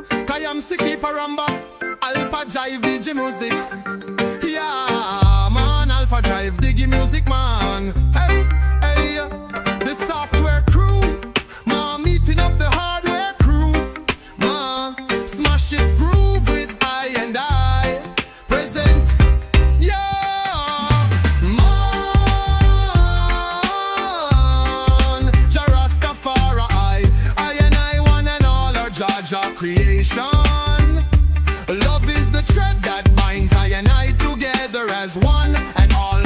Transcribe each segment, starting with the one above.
Kayamsi Paramba, ALPHA-JIVE, DJ music. Yeah, man, ALPHA-JIVE, diggy music, man. Hey, hey, the software crew, man, meeting up the hardware crew, man, smash it groove with I and I. Present, yeah, man, Rasta-Jive, I and I, one and all are Jah creation. Love is the thread that binds I and I together as one, and all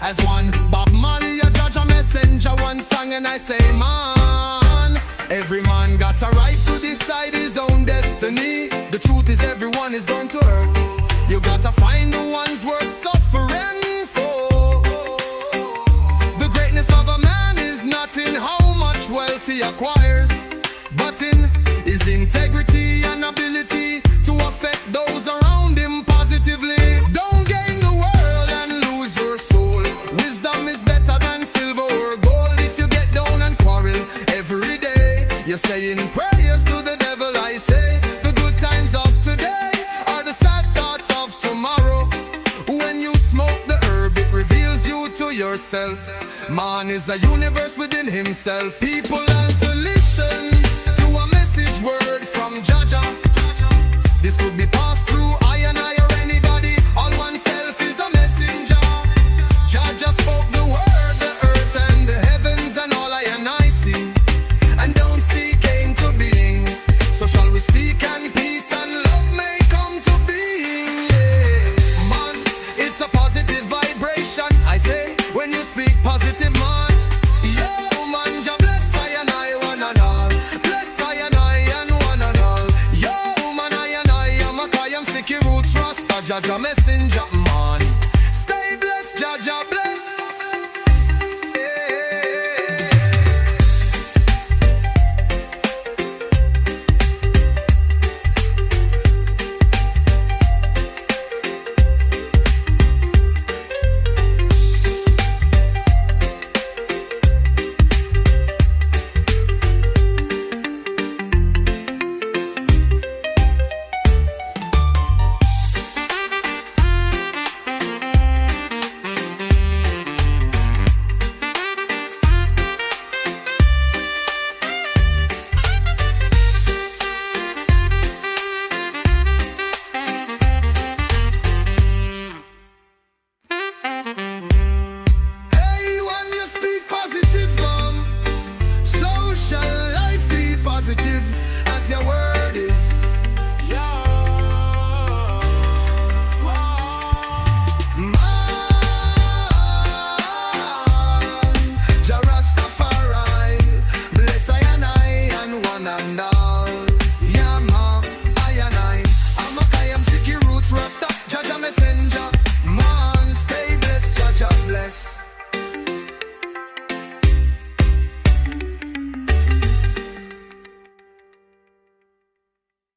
as one. Bob Marley, a Jah messenger, one song and I say, man, every man got a right to decide his own destiny. The truth is everyone is going to hurt. You gotta find the ones worth suffering for. The greatness of a man is not in how much wealth he acquires, but in his integrity and ability to affect those around him positively. Don't gain the world and lose your soul. Wisdom is better than silver or gold. If you get down and quarrel every day, you're saying prayers to the devil. I say the good times of today are the sad thoughts of tomorrow. When you smoke the herb, it reveals you to yourself. Man is a universe within himself. People have to listen to a message word from Jah. This could be passed through I and I or anybody. All oneself is a messenger. Jah just spoke the word, the earth and the heavens, and all I and I see and don't see came to being. So shall we speak, and peace and love may come to being. Yeah. Man, it's a positive vibration, I say, when you speak positive, man. Yo, man, Jah bless I and I, one and all. Bless I and I and one and all. Yo, man, I am a Kayamsi roots Rasta, Jah messenger.